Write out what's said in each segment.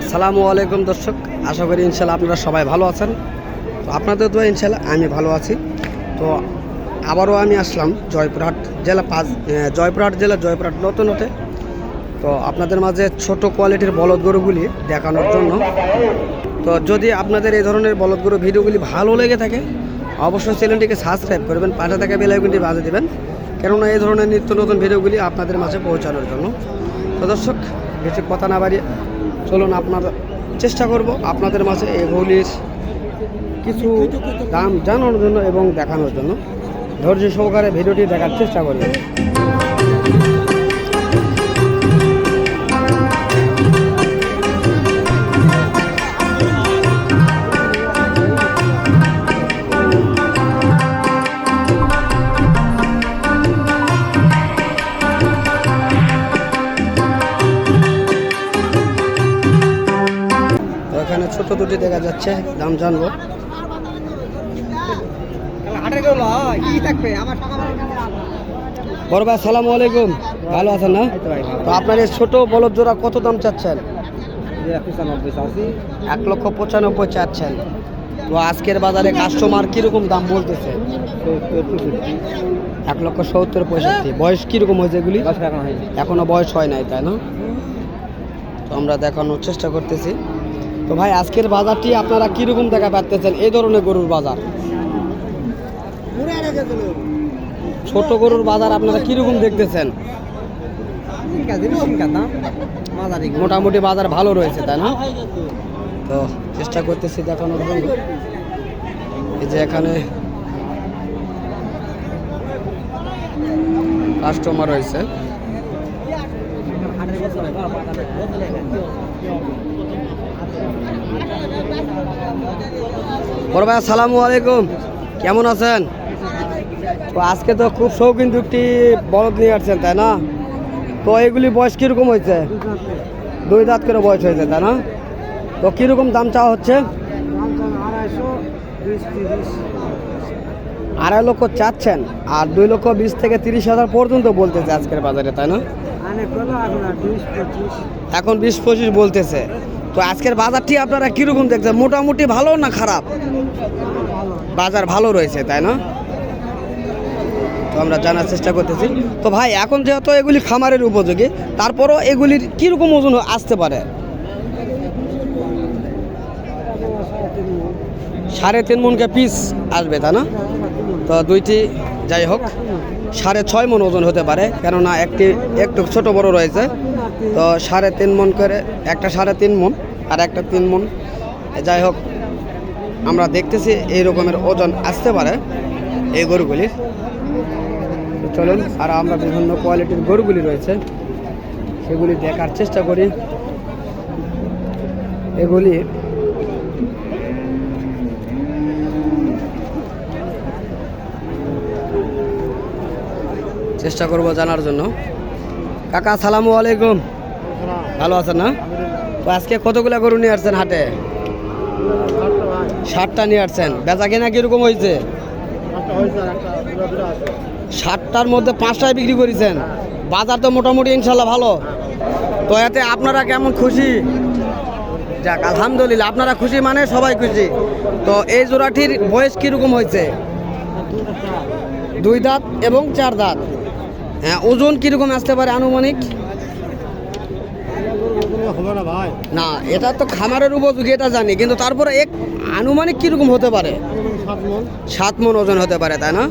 আসসালামু আলাইকুম দর্শক, আশা করি ইনশাল্লাহ আপনারা সবাই ভালো আছেন। তো আপনাদের তো ইনশাল্লাহ আমি ভালো আছি। তো আবারও আমি আসলাম জয়পুরহাট জেলা নতুন হতে। তো আপনাদের মাঝে ছোট কোয়ালিটির বলদ গরুগুলি দেখানোর জন্য। তো যদি আপনাদের এই ধরনের বলদ গরু ভিডিওগুলি ভালো লেগে থাকে অবশ্যই চ্যানেলটিকে সাবস্ক্রাইব করবেন, পাশে থাকা বেল আইকনটি বাজিয়ে দেবেন, কেননা এই ধরনের নিত্য নতুন ভিডিওগুলি আপনাদের মাঝে পৌঁছানোর জন্য। তো দর্শক, বেশি কথা না বাড়িয়ে চলুন চেষ্টা করব আপনাদের মাঝে এগুলির কিছু দাম জানানোর জন্য এবং দেখানোর জন্য। ধৈর্য সহকারে ভিডিওটি দেখার চেষ্টা করবেন। এখানে ছোট দুটি দেখা যাচ্ছে, দাম জানবো। বড় ভাই আসসালামু আলাইকুম, ভালো আছেন না? তো আপনার এই ছোট বলদ জোড়া কত দাম চাচ্ছেন? 1,95,000 চাচ্ছেন। তো আজকের বাজারে কাস্টমার কিরকম দাম বলতেছে? 1,70,65,000। বয়স কিরকম হয়েছে এগুলি? এখনো বয়স হয় নাই, তাই না? তো আমরা দেখানোর চেষ্টা করতেছি। তো ভাই, আজকের বাজারটি আপনারা কিরকম দেখা পাচ্ছেন? এই ধরনের গরুর বাজার, ছোট গরুর বাজার আপনারা কিরকম দেখতেছেন? মোটামুটি বাজার ভালো রয়েছে, তাই না? তো চেষ্টা করতেছি দেখানোর জন্য। এই যে এখানে কাস্টমার রয়েছে। বড় ভাই আসসালামু আলাইকুম, কেমন আছেন? তো আজকে তো খুব শৌখিন দুটি বলদ নিয়ে আসছেন, তাই না? তো এগুলি বয়স কিরকম হয়েছে? 2 দাঁত করে বয়স হয়েছে, তাই না? তো কিরকম দাম চাওয়া হচ্ছে? 2.5 লক্ষ চাচ্ছেন, আর 2,20,000 থেকে 30,000 পর্যন্ত বলতেছে আজকের বাজারে, তাই না? এখন 20-25 বলতেছে। তো আজকের বাজারটি আপনারা কিরকম দেখছেন? মোটামুটি ভালো না খারাপ? বাজার ভালো রয়েছে, তাই না? তো আমরা জানার চেষ্টা করতেছি। তো ভাই, এখন যেহেতু এগুলি খামারের উপযোগী, তারপরও এগুলির কিরকম ওজন আসতে পারে? 3.5 মনকে পিস আসবে, তাই না? তো দুইটি যাই হোক 6.5 মন ওজন হতে পারে, কেননা একটু ছোট বড় রয়েছে। তো 3.5 মন করে, একটা 3.5 মন আর একটা 3 মন। যাই হোক, আমরা দেখতেছি এই রকমের ওজন আসতে পারে এই গরুগুলির। চলুন, আর আমরা বিভিন্ন কোয়ালিটির গরুগুলি রয়েছে সেগুলি দেখার চেষ্টা করি। এগুলি চেষ্টা করব জানার জন্য। কাকা আসসালামু আলাইকুম, ভালো আছেন না? তো আজকে কতগুলা গরু নিয়ে আসছেন হাটে? 60টা নিয়ে আসছেন। বেচা কেনা কিরকম হয়েছে? 60টার মধ্যে 5টায় বিক্রি করেছেন। বাজার তো মোটামুটি ইনশাল্লাহ ভালো। তো এতে আপনারা কেমন খুশি? যাক, আলহামদুলিল্লাহ, আপনারা খুশি মানে সবাই খুশি। তো এই জোড়াটির বয়স কিরকম হয়েছে? 2 দাঁত এবং 4 দাঁত। হ্যাঁ, ওজন কিরকম আসতে পারে আনুমানিক? না, এটা তো খামারের উপযোগী, এটা জানি, কিন্তু তারপরে আনুমানিক কিরকম হতে পারে? 7 মন ওজন হতে পারে, তাই না?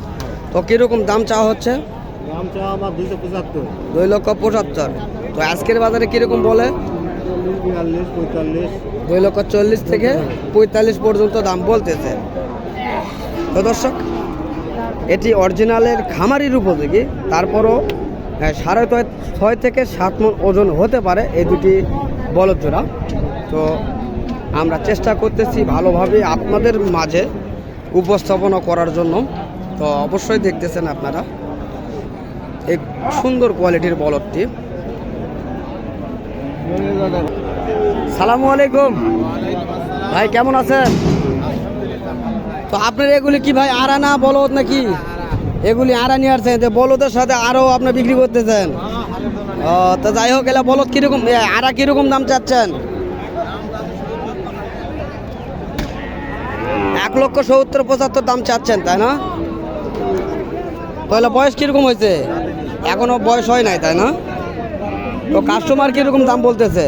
তো কিরকম দাম চাওয়া হচ্ছে? 2,75,000। তো আজকের বাজারে কিরকম বলে? 2,40,000 থেকে 45 পর্যন্ত দাম বলতেছে। তো দর্শক, এটি অরিজিনালের খামারির উপযোগী, তারপরও 6.5 থেকে 7 মন ওজন হতে পারে এই দুটি বলদ জোড়া। তো আমরা চেষ্টা করতেছি ভালোভাবে আপনাদের মাঝে উপস্থাপনা করার জন্য। তো অবশ্যই দেখতেছেন আপনারা এই সুন্দর কোয়ালিটির বলদটি। সালামু আলাইকুম ভাই, কেমন আছেন? তো আপনার এগুলি কি ভাই আড়া না বলদ নাকি? এগুলি আড়া নিয়ে আসছেন, যে বলদের সাথে আরও আপনি বিক্রি করতেছেন। তো যাই হোক, এলা বলদ কীরকম, আড়া কীরকম দাম চাচ্ছেন? 1,70,75 দাম চাচ্ছেন, তাই না? তাহলে বয়স কীরকম হয়েছে? এখনো বয়স হয় নাই, তাই না? তো কাস্টমার কীরকম দাম বলতেছে?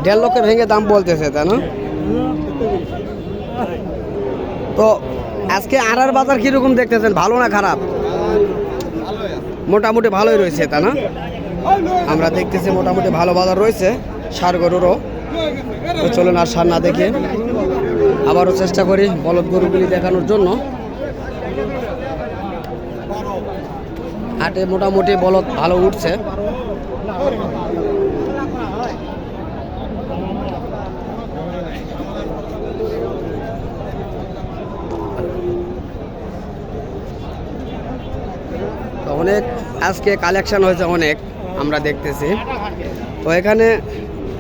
1.5 লক্ষ ভেঙে দাম বলতেছে, তাই না? তো আজকে আড়ার বাজার কীরকম দেখতেছেন, ভালো না খারাপ? মোটামুটি ভালোই রয়েছে, তাই না? আমরা দেখতেছি মোটামুটি ভালো বাজার রয়েছে ষাঁড় গরুরও। তো চলুন আর সার না দেখে আবারও চেষ্টা করি বলদ গরুগুলি দেখানোর জন্য। হাটে মোটামুটি বলদ ভালো উঠছে। তো অনেক আজকে কালেকশন হয়েছে অনেক, আমরা দেখতেছি। তো এখানে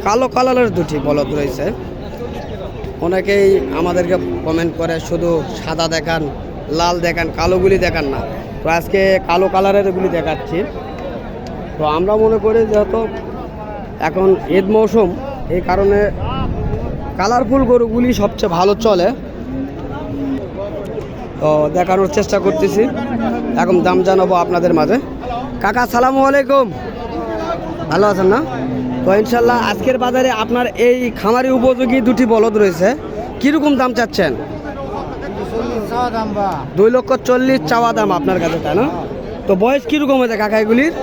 কালো কালারের দুটি বলদ রয়েছে। অনেকেই আমাদেরকে কমেন্ট করে শুধু সাদা দেখান, লাল দেখান, কালোগুলি দেখান না। তো আজকে কালো কালারের গুলি দেখাচ্ছি। তো আমরা মনে করি যেহেতু এখন ঈদ মৌসুম, এই কারণে কালারফুল গরুগুলি সবচেয়ে ভালো চলে। তো দেখানোর চেষ্টা করতেছি, এখন দাম জানাবো আপনাদের মাঝে। কাকা আসসালামু আলাইকুম, ভালো আছেন না? তো ইনশাল্লাহ আজকের বাজারে আপনার এই খামারি উপযোগী দুটি বলদ রয়েছে, কীরকম দাম চাচ্ছেন? 2,40,000 চাওয়া দাম আপনার কাছে, তাই না? তো বয়স কীরকম হয়েছে কাকা এগুলির?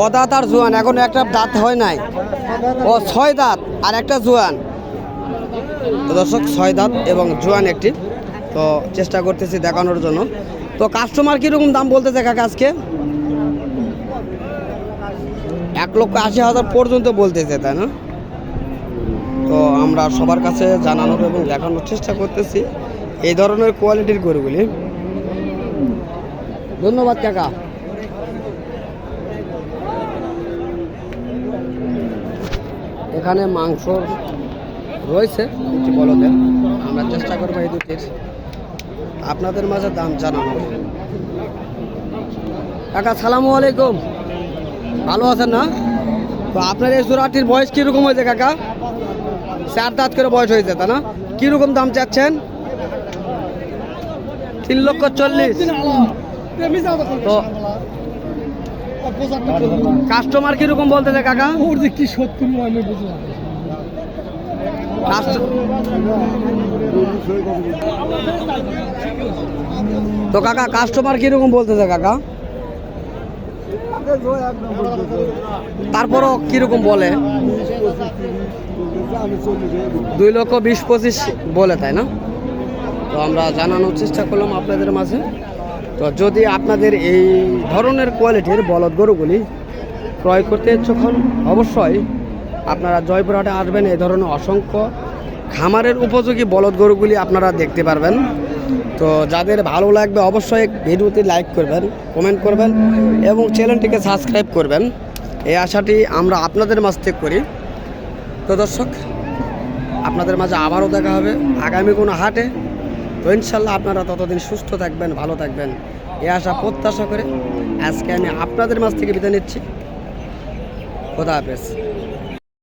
অদাঁত আর জোয়ান, এখন একটা দাঁত হয় নাই। ও 6 দাঁত আর একটা জোয়ান। তো দর্শক 6 দাঁত এবং জোয়ান একটি। তো চেষ্টা করতেছি দেখানোর জন্য। তো কাস্টমার কীরকম দাম বলতেছে কাকা আজকে? 1,80,000 পর্যন্ত বলতেছে, তাই না? তো আমরা সবার কাছে জানানোর এবং দেখানোর চেষ্টা করতেছি এই ধরনের কোয়ালিটির গরুগুলি। ধন্যবাদ কাকা। এখানে মাংস রয়েছে দুটি বলদের, আমরা চেষ্টা করবো এই দুটির আপনাদের মাঝে দাম জানানোর। কাকা সালামু আলাইকুম, ভালো আছেন না? তো আপনার এই জোড়াটির বয়স কীরকম হয়েছে কাকা? 4 দাঁত করে বয়স হয়েছে, তাই না? কীরকম দাম চাচ্ছেন? 3,40,000। তো কাস্টমার কীরকম বলতেছে কাকা? কি 70 তো কাকা কাস্টমার কীরকম বলতেছে কাকা? তারপরও কীরকম বলে? 2,20,000-25,000 বলে, তাই না? তো আমরা জানানোর চেষ্টা করলাম আপনাদের মাঝে। তো যদি আপনাদের এই ধরনের কোয়ালিটির বলদ গরুগুলি ক্রয় করতে ইচ্ছুক হন, অবশ্যই আপনারা জয়পুরহাটে আসবেন। এই ধরনের অসংখ্য খামারের উপযোগী বলদ গরুগুলি আপনারা দেখতে পারবেন। তো যাদের ভালো লাগবে অবশ্যই ভিডিওতে লাইক করবেন, কমেন্ট করবেন এবং চ্যানেলটিকে সাবস্ক্রাইব করবেন, এই আশাটি আমরা আপনাদের মাঝ থেকে করি। তো দর্শক, আপনাদের মাঝে আবারও দেখা হবে আগামী কোনো হাটে। তো ইনশাল্লাহ আপনারা ততদিন সুস্থ থাকবেন, ভালো থাকবেন, এই আশা প্রত্যাশা করে আজকে আমি আপনাদের মাঝ থেকে বিদায় নিচ্ছি। খোদা হাফেজ।